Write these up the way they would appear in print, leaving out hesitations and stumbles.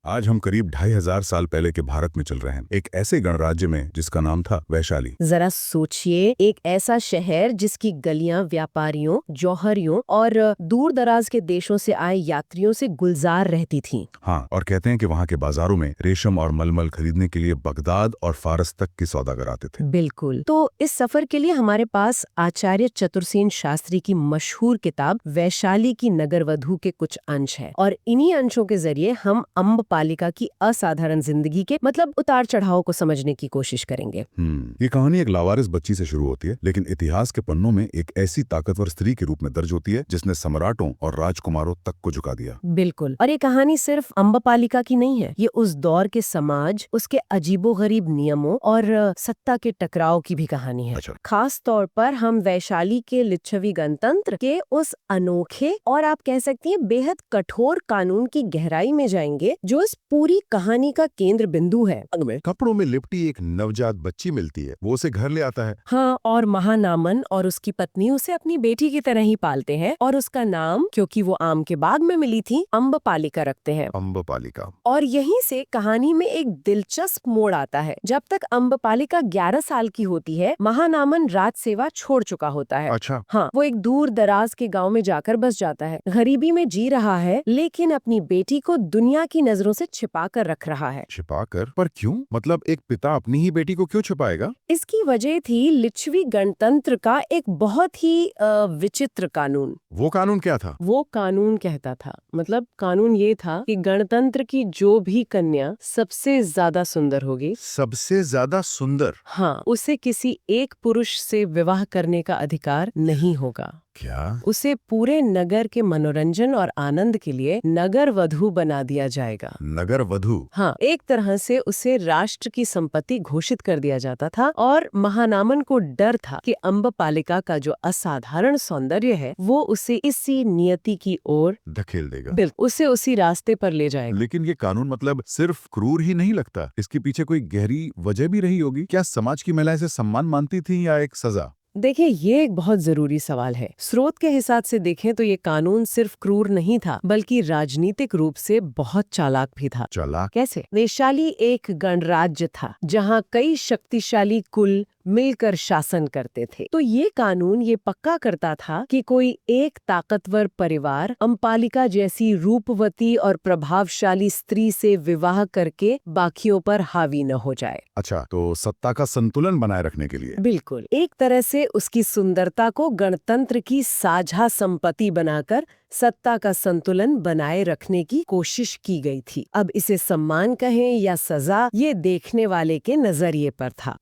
आज हम करीब 2500 साल पहले के भारत में चल रहे हैं, एक ऐसे गणराज्य में जिसका नाम था वैशाली। जरा सोचिए, एक ऐसा शहर जिसकी गलियां व्यापारियों, जौहरियों और दूर दराज के देशों से आए यात्रियों से गुलजार रहती थीं। हाँ, और कहते हैं कि वहाँ के बाजारों में रेशम और मलमल खरीदने के लिए बगदाद और फारस तक की सौदागर आते थे। बिल्कुल। तो इस सफर के लिए हमारे पास आचार्य चतुरसेन शास्त्री की मशहूर किताब वैशाली की नगरवधू के कुछ अंश है, और इन्हीं अंशों के जरिए हम अम्बपालिका की असाधारण जिंदगी के उतार चढ़ाव को समझने की कोशिश करेंगे। ये कहानी एक लावारिस बच्ची से शुरू होती है, लेकिन इतिहास के पन्नों में एक ऐसी ताकतवर स्त्री के रूप में दर्ज होती है जिसने सम्राटों और राजकुमारों तक को झुका दिया। बिल्कुल। और ये कहानी सिर्फ अम्बपालिका की नहीं है, ये उस दौर के समाज, उसके अजीबोगरीब नियमों और सत्ता के टकराव की भी कहानी है। अच्छा। खास तौर पर हम वैशाली के लिच्छवी गणतंत्र के उस अनोखे और आप कह सकती हैं बेहद कठोर कानून की गहराई में जाएंगे, जो इस पूरी कहानी का केंद्र बिंदु है। में कपड़ों में लिपटी एक नवजात बच्ची मिलती है, वो उसे घर ले आता है। हाँ, और महानामन और उसकी पत्नी उसे अपनी बेटी की तरह ही पालते हैं, और उसका नाम, क्योंकि वो आम के बाग में मिली थी, अम्बपालिका रखते हैं। अम्बपालिका। और यहीं से कहानी में एक दिलचस्प मोड़ आता है। जब तक अम्बपालिका 11 साल की होती है, महानामन राज सेवा छोड़ चुका होता है। अच्छा। हाँ, वो एक दूर दराज के गांव में जाकर बस जाता है। गरीबी में जी रहा है, लेकिन अपनी बेटी को दुनिया की नजरों से छिपा कर रख रहा है। छिपाकर? पर क्यों? मतलब एक पिता अपनी ही बेटी को क्यों छुपाएगा? इसकी वजह थी लिच्छवी गणतंत्र का एक बहुत ही विचित्र कानून। वो कानून क्या था? वो कानून कहता था, कानून ये था कि गणतंत्र की जो भी कन्या सबसे ज्यादा सुंदर होगी, सबसे ज्यादा सुंदर? हाँ, उसे किसी एक पुरुष से विवाह करने का अधिकार नहीं होगा। क्या? उसे पूरे नगर के मनोरंजन और आनंद के लिए नगर वधू बना दिया जाएगा। नगर वधू? हाँ, एक तरह से उसे राष्ट्र की संपत्ति घोषित कर दिया जाता था, और महानामन को डर था कि अम्बपालिका का जो असाधारण सौंदर्य है वो उसे इसी नियति की ओर धकेल देगा। बिल्कुल, उसे उसी रास्ते पर ले जाएगा। लेकिन ये कानून सिर्फ क्रूर ही नहीं लगता, इसके पीछे कोई गहरी वजह भी रही होगी। क्या समाज की महिलाएं इसे सम्मान मानती थी या एक सजा? देखिए, ये एक बहुत जरूरी सवाल है। स्रोत के हिसाब से देखें तो ये कानून सिर्फ क्रूर नहीं था, बल्कि राजनीतिक रूप से बहुत चालाक भी था। चालाक? कैसे? वैशाली एक गणराज्य था जहाँ कई शक्तिशाली कुल मिलकर शासन करते थे। तो ये कानून ये पक्का करता था कि कोई एक ताकतवर परिवार अम्बपालिका जैसी रूपवती और प्रभावशाली स्त्री से विवाह करके बाकियों पर हावी न हो जाए। अच्छा, तो सत्ता का संतुलन बनाए रखने के लिए? बिल्कुल, एक तरह से उसकी सुंदरता को गणतंत्र की साझा संपत्ति बनाकर सत्ता का संतुलन बनाए रखने की कोशिश की गई थी। अब इसे सम्मान कहें या सजा, ये देखने वाले के नजरिए पर था।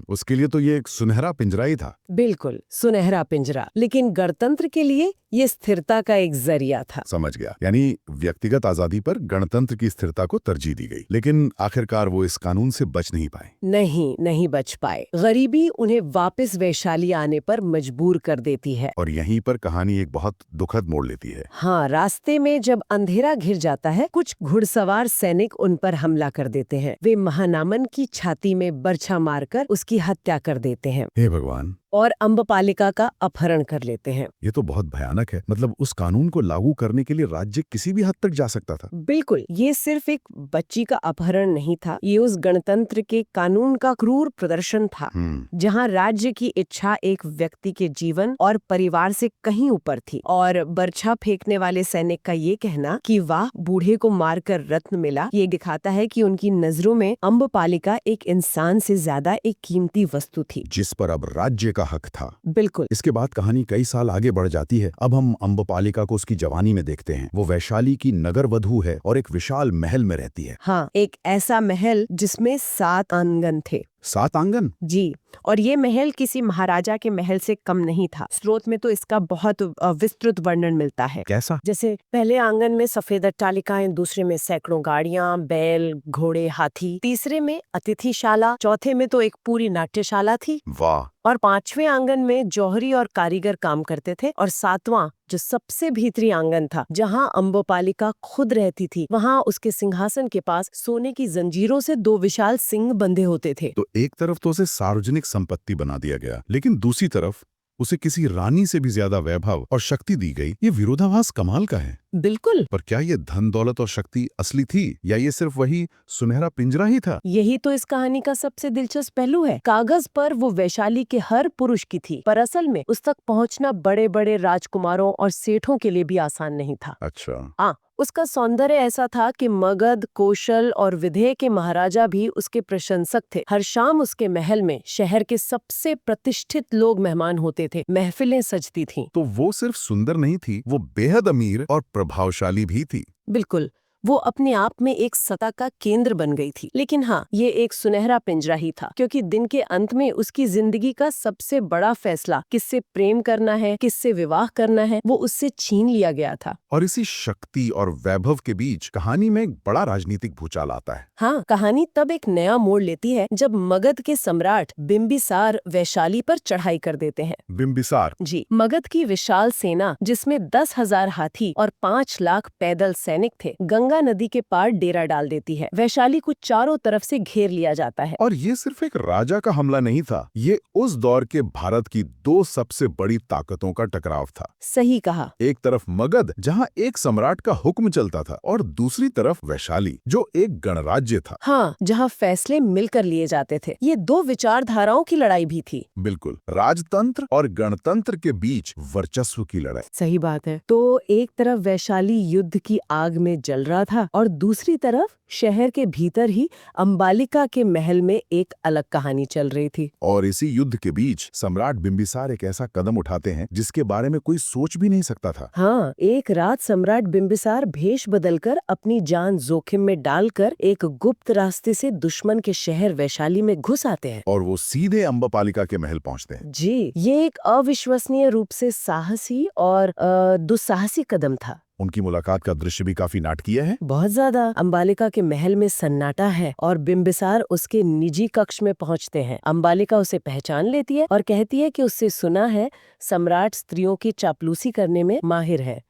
उसके लिए तो ये एक सुनहरा पिंजरा ही था। बिल्कुल, सुनहरा पिंजरा, लेकिन गणतंत्र के लिए ये स्थिरता का एक जरिया था। समझ गया। यानी व्यक्तिगत आजादी पर गणतंत्र की स्थिरता को तरजीह दी गई। लेकिन आखिरकार वो इस कानून से बच नहीं पाए। नहीं बच पाए। गरीबी उन्हें वापस वैशाली आने पर मजबूर कर देती है। और यहीं पर कहानी एक बहुत दुखद मोड़ लेती है। हाँ, रास्ते में जब अंधेरा घिर जाता है, कुछ घुड़सवार सैनिक उन पर हमला कर देते हैं। वे महानामन की छाती में बरछा मारकर उसकी हत्या कर देते हैं हे भगवान! और अम्बपालिका का अपहरण कर लेते हैं। ये तो बहुत भयानक है। उस कानून को लागू करने के लिए राज्य किसी भी हद तक जा सकता था। बिल्कुल, ये सिर्फ एक बच्ची का अपहरण नहीं था, ये उस गणतंत्र के कानून का क्रूर प्रदर्शन था, जहां राज्य की इच्छा एक व्यक्ति के जीवन और परिवार से कहीं ऊपर थी। और बरछा फेंकने वाले सैनिक का ये कहना कि वाह, बूढ़े को मारकर रत्न मिला, ये दिखाता है कि उनकी नजरों में अम्बपालिका एक इंसान से ज्यादा एक कीमती वस्तु थी, जिस पर अब राज्य का हक था। बिल्कुल। इसके बाद कहानी कई साल आगे बढ़ जाती है। अब हम अम्बपालिका को उसकी जवानी में देखते हैं। वो वैशाली की नगर वधू है और एक विशाल महल में रहती है। हाँ, एक ऐसा महल जिसमें 7 आंगन थे। 7 आंगन? जी, और ये महल किसी महाराजा के महल से कम नहीं था। स्रोत में तो इसका बहुत विस्तृत वर्णन मिलता है। कैसा? जैसे पहले आंगन में सफेद अट्टालिकाएं, दूसरे में सैकड़ों गाड़ियां, बैल, घोड़े, हाथी, तीसरे में अतिथिशाला, चौथे में तो एक पूरी नाट्यशाला थी, वाह! और 5वें आंगन में जौहरी और कारीगर काम करते थे, और 7वां जो सबसे भीतरी आंगन था, जहां अम्बपालिका खुद रहती थी, वहां उसके सिंहासन के पास सोने की जंजीरों से 2 विशाल सिंह बंधे होते थे। तो एक तरफ तो उसे सार्वजनिक संपत्ति बना दिया गया, लेकिन दूसरी तरफ उसे किसी रानी से भी ज्यादा वैभव और शक्ति दी गई। ये विरोधाभास कमाल का है। बिल्कुल। पर क्या ये धन दौलत और शक्ति असली थी या ये सिर्फ वही सुनहरा पिंजरा ही था? यही तो इस कहानी का सबसे दिलचस्प पहलू है। कागज पर वो वैशाली के हर पुरुष की थी, पर असल में उस तक पहुंचना बड़े बड़े राजकुमारों और सेठों के लिए भी आसान नहीं था। अच्छा। उसका सौंदर्य ऐसा था कि मगध, कौशल और विदेह के महाराजा भी उसके प्रशंसक थे। हर शाम उसके महल में शहर के सबसे प्रतिष्ठित लोग मेहमान होते थे, महफिलें सजती थीं। तो वो सिर्फ सुंदर नहीं थी, वो बेहद अमीर और प्रभावशाली भी थी। बिल्कुल, वो अपने आप में एक सत्ता का केंद्र बन गई थी। लेकिन हाँ, ये एक सुनहरा पिंजरा ही था, क्योंकि दिन के अंत में उसकी जिंदगी का सबसे बड़ा फैसला, किससे प्रेम करना है, किससे विवाह करना है, वो उससे छीन लिया गया था। और इसी शक्ति और वैभव के बीच कहानी में एक बड़ा राजनीतिक भूचाल आता है। हाँ, कहानी तब एक नया मोड़ लेती है जब मगध के सम्राट बिंबिसार वैशाली पर चढ़ाई कर देते हैं। बिंबिसार? जी, मगध की विशाल सेना, जिसमें 10,000 हाथी और 5 लाख पैदल सैनिक थे, गंगा नदी के पार डेरा डाल देती है। वैशाली को चारों तरफ से घेर लिया जाता है। और ये सिर्फ एक राजा का हमला नहीं था, ये उस दौर के भारत की दो सबसे बड़ी ताकतों का टकराव था। सही कहा। एक तरफ मगध, जहाँ एक सम्राट का हुक्म चलता था, और दूसरी तरफ वैशाली, जो एक गणराज्य था। हाँ, जहाँ फैसले मिलकर लिए जाते थे। ये दो विचारधाराओं की लड़ाई भी थी। बिल्कुल, राजतंत्र और गणतंत्र के बीच वर्चस्व की लड़ाई। सही बात है। तो एक तरफ वैशाली युद्ध की आग में जल रहा था और दूसरी तरफ शहर के भीतर ही अंबालिका के महल में एक अलग कहानी चल रही थी। और इसी युद्ध के बीच सम्राट बिंबिसार एक ऐसा कदम उठाते हैं जिसके बारे में कोई सोच भी नहीं सकता था। हाँ, एक रात सम्राट बिंबिसार भेष बदलकर अपनी जान जोखिम में डालकर एक गुप्त रास्ते से दुश्मन के शहर वैशाली में घुस आते हैं। और वो सीधे अम्बपालिका के महल पहुंचते हैं। जी, ये एक अविश्वसनीय रूप से साहसी और दुस्साहसी कदम था। उनकी मुलाकात का दृश्य भी काफी नाटकीय है। बहुत ज्यादा। अंबालिका के महल में सन्नाटा है और बिंबिसार उसके निजी कक्ष में पहुंचते हैं। अंबालिका उसे पहचान लेती है और कहती है कि उससे सुना है सम्राट स्त्रियों की चापलूसी करने में माहिर है।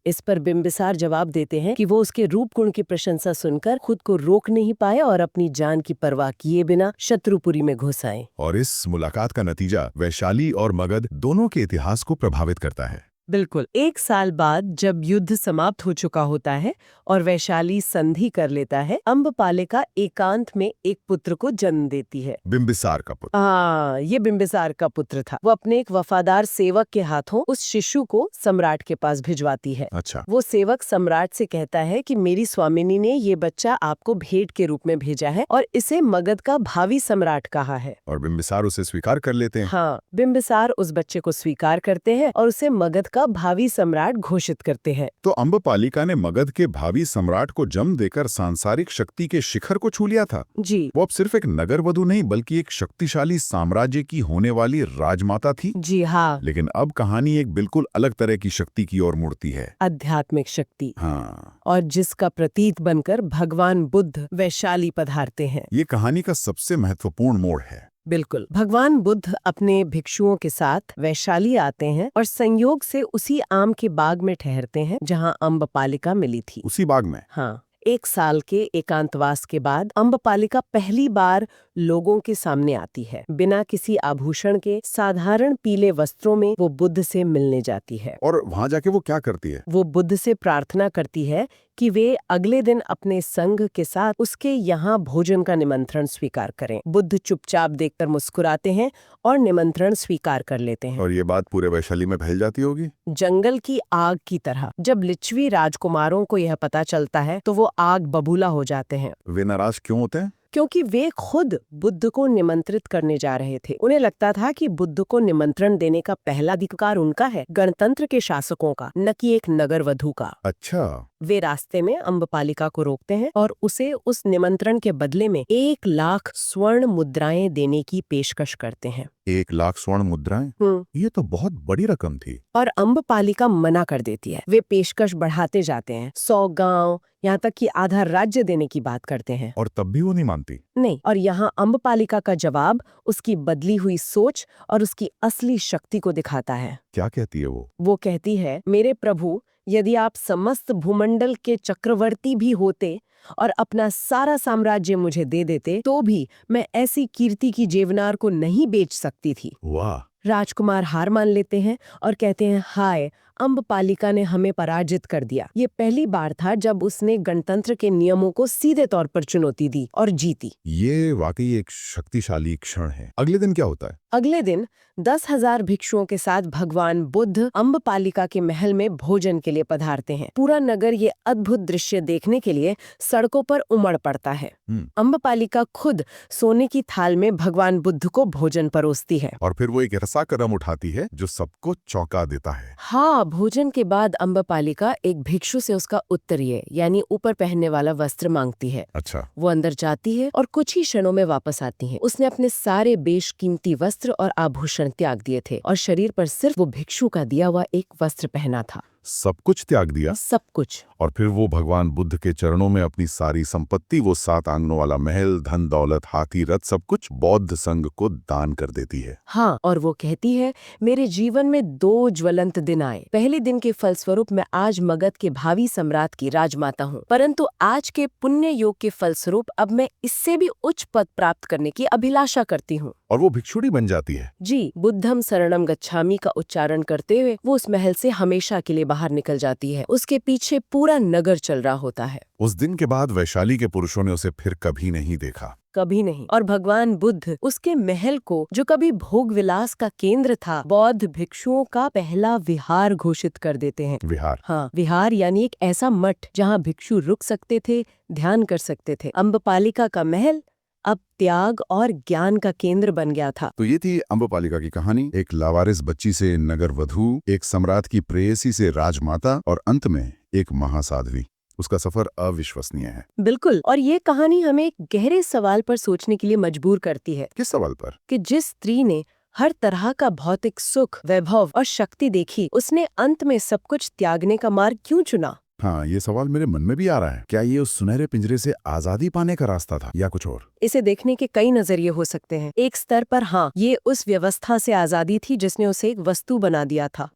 इस पर बिंबिसार जवाब देते हैं कि वो उसके रूप गुण की प्रशंसा सुनकर खुद को रोक नहीं पाए और अपनी जान की परवाह किए बिना शत्रुपुरी में घुस आए। और इस मुलाकात का नतीजा वैशाली और मगध दोनों के इतिहास को प्रभावित करता है। बिल्कुल। 1 साल बाद जब युद्ध समाप्त हो चुका होता है और वैशाली संधि कर लेता है, अम्बपालिका एकांत में एक पुत्र को जन्म देती है। बिंबिसार का पुत्र। हाँ, ये बिंबिसार का पुत्र था। वो अपने एक वफादार सेवक के हाथों उस शिशु को सम्राट के पास भिजवाती है। अच्छा। वो सेवक सम्राट से कहता है कि मेरी स्वामिनी ने ये बच्चा आपको भेंट के रूप में भेजा है और इसे मगध का भावी सम्राट कहा है। और बिंबिसार उसे स्वीकार कर लेते हैं। हाँ, बिंबिसार उस बच्चे को स्वीकार करते हैं और उसे मगध का भावी सम्राट घोषित करते हैं। तो अम्बपालिका ने मगध के भावी सम्राट को जन्म देकर सांसारिक शक्ति के शिखर को छू लिया था। जी। वो अब सिर्फ एक नगरवधु नहीं बल्कि एक शक्तिशाली साम्राज्य की होने वाली राजमाता थी। जी हाँ। लेकिन अब कहानी एक बिल्कुल अलग तरह की शक्ति की ओर मुड़ती है। आध्यात्मिक शक्ति। हाँ। और जिसका प्रतीक बनकर भगवान बुद्ध वैशाली पधारते हैं। ये कहानी का सबसे महत्वपूर्ण मोड़ है। बिल्कुल। भगवान बुद्ध अपने भिक्षुओं के साथ वैशाली आते हैं और संयोग से उसी आम के बाग में ठहरते हैं जहां अम्बपालिका मिली थी। उसी बाग में? हाँ। 1 साल के एकांतवास के बाद अम्बपालिका पहली बार लोगों के सामने आती है। बिना किसी आभूषण के साधारण पीले वस्त्रों में वो बुद्ध से मिलने जाती है। और वहाँ जाके वो क्या करती है? वो बुद्ध से प्रार्थना करती है कि वे अगले दिन अपने संघ के साथ उसके यहाँ भोजन का निमंत्रण स्वीकार करें। बुद्ध चुपचाप देखकर मुस्कुराते हैं और निमंत्रण स्वीकार कर लेते हैं। और ये बात पूरे वैशाली में फैल जाती होगी? जंगल की आग की तरह। जब लिच्छवी राजकुमारों को यह पता चलता है तो वो आग बबूला हो जाते हैं। वे नाराज क्यों होते हैं? क्योंकि वे खुद बुद्ध को निमंत्रित करने जा रहे थे। उन्हें लगता था कि बुद्ध को निमंत्रण देने का पहला अधिकार उनका है, गणतंत्र के शासकों का, न कि एक नगरवधु का। अच्छा। वे रास्ते में अम्बपालिका को रोकते हैं और उसे उस निमंत्रण के बदले में 1 लाख स्वर्ण मुद्राएं देने की पेशकश करते हैं। 1 लाख स्वर्ण मुद्राएं? ये तो बहुत बड़ी रकम थी। और अम्बपालिका मना कर देती है। वे पेशकश बढ़ाते जाते हैं, 100 गांव, यहाँ तक कि आधा राज्य देने की बात करते हैं। और तब भी वो नहीं मानती? नहीं। और यहाँ अम्बपालिका का जवाब उसकी बदली हुई सोच और उसकी असली शक्ति को दिखाता है। क्या कहती है वो? वो कहती है, मेरे प्रभु, यदि आप समस्त भूमंडल के चक्रवर्ती भी होते और अपना सारा साम्राज्य मुझे दे देते तो भी मैं ऐसी कीर्ति की जेवनार को नहीं बेच सकती थी। वाह, राजकुमार हार मान लेते हैं और कहते हैं, हाय, अम्बपालिका ने हमें पराजित कर दिया। ये पहली बार था जब उसने गणतंत्र के नियमों को सीधे तौर पर चुनौती दी और जीती। ये वाकई एक शक्तिशाली क्षण है। अगले दिन क्या होता है? अगले दिन 10,000 भिक्षुओं के साथ भगवान बुद्ध अम्बपालिका के महल में भोजन के लिए पधारते हैं। पूरा नगर ये अद्भुत दृश्य देखने के लिए सड़कों पर उमड़ पड़ता है। अम्बपालिका खुद सोने की थाल में भगवान बुद्ध को भोजन परोसती है। और फिर वो एक ऐसा कदम उठाती है जो सबको चौंका देता है। हाँ, भोजन के बाद अम्बपालिका एक भिक्षु से उसका उत्तरीय यानी ऊपर पहनने वाला वस्त्र मांगती है। अच्छा। वो अंदर जाती है और कुछ ही क्षणों में वापस आती है। उसने अपने सारे बेशकीमती वस्त्र और आभूषण त्याग दिए थे और शरीर पर सिर्फ वो भिक्षु का दिया हुआ एक वस्त्र पहना था। सब कुछ त्याग दिया? सब कुछ। और फिर वो भगवान बुद्ध के चरणों में अपनी सारी संपत्ति, वो 7 आंगनों वाला महल, धन दौलत, हाथी रथ, सब कुछ बौद्ध संघ को दान कर देती है। हाँ, और वो कहती है, मेरे जीवन में 2 ज्वलंत दिन आए। पहले दिन के फलस्वरूप मैं आज मगध के भावी सम्राट की राजमाता हूँ, परंतु आज के पुण्य योग के फलस्वरूप अब मैं इससे भी उच्च पद प्राप्त करने की अभिलाषा करती हूँ। और वो भिक्षुणी बन जाती है। जी, बुद्धम शरणम गच्छामि का उच्चारण करते हुए वो उस महल से हमेशा के लिए बाहर निकल जाती है। उसके पीछे पूरा नगर चल रहा होता है। उस दिन के बाद वैशाली के पुरुषों ने उसे फिर कभी नहीं देखा। कभी नहीं। और भगवान बुद्ध उसके महल को, जो कभी भोग विलास का केंद्र था, बौद्ध भिक्षुओं का पहला विहार घोषित कर देते हैं। विहार? हाँ, विहार यानी एक ऐसा मठ जहाँ भिक्षु रुक सकते थे, ध्यान कर सकते थे। अम्बपालिका का महल अब त्याग और ज्ञान का केंद्र बन गया था। तो ये थी अम्बपालिका की कहानी। एक लावारिस बच्ची से नगर वधू, एक सम्राट की प्रेयसी से राजमाता और अंत में एक महासाध्वी। उसका सफर अविश्वसनीय है। बिल्कुल। और ये कहानी हमें एक गहरे सवाल पर सोचने के लिए मजबूर करती है। किस सवाल पर? कि जिस स्त्री ने हर तरह का भौतिक सुख, वैभव और शक्ति देखी, उसने अंत में सब कुछ त्यागने का मार्ग क्यों चुना? हाँ, ये सवाल मेरे मन में भी आ रहा है। क्या ये उस सुनहरे पिंजरे से आजादी पाने का रास्ता था या कुछ और? इसे देखने के कई नजरिए हो सकते हैं। एक स्तर पर हाँ, ये उस व्यवस्था से आजादी थी जिसने उसे एक वस्तु बना दिया था।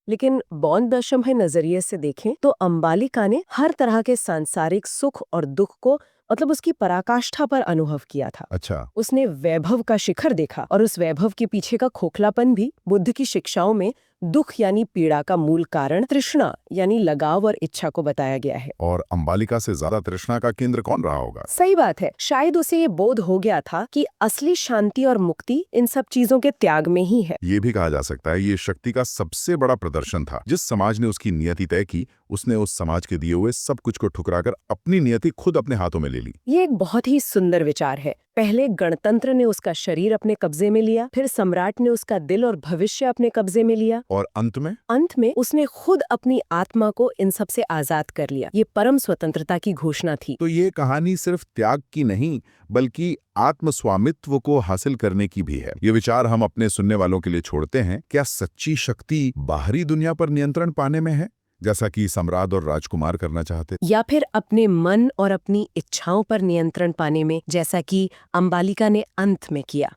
लेकिन बौद्ध दर्शन है नजरिए से देखें तो अम्बालिका ने हर तरह के सांसारिक सुख और दुख को, मतलब उसकी पराकाष्ठा पर अनुभव किया था। अच्छा। उसने वैभव का शिखर देखा और उस वैभव के पीछे का खोखलापन भी। बुद्ध की शिक्षाओं में दुख यानी पीड़ा का मूल कारण तृष्णा यानी लगाव और इच्छा को बताया गया है। और अम्बालिका से ज्यादा तृष्णा का केंद्र कौन रहा होगा? सही बात है। शायद उसे ये बोध हो गया था कि असली शांति और मुक्ति इन सब चीजों के त्याग में ही है। ये भी कहा जा सकता है ये शक्ति का सबसे बड़ा प्रदर्शन था। जिस समाज ने उसकी नियति तय की, उसने उस समाज के दिए हुए सब कुछ को ठुकराकर अपनी नियति खुद अपने हाथों में ले ली। ये एक बहुत ही सुंदर विचार है। पहले गणतंत्र ने उसका शरीर अपने कब्जे में लिया, फिर सम्राट ने उसका दिल और भविष्य अपने कब्जे में लिया, और अंत में उसने खुद अपनी आत्मा को इन सब से आजाद कर लिया। ये परम स्वतंत्रता की घोषणा थी। तो ये कहानी सिर्फ त्याग की नहीं, बल्कि आत्म स्वामित्व को हासिल करने की भी है। ये विचार हम अपने सुनने वालों के लिए छोड़ते हैं। क्या सच्ची शक्ति बाहरी दुनिया पर नियंत्रण पाने में है, जैसा कि सम्राट और राजकुमार करना चाहते, या फिर अपने मन और अपनी इच्छाओं पर नियंत्रण पाने में, जैसा कि अम्बालिका ने अंत में किया?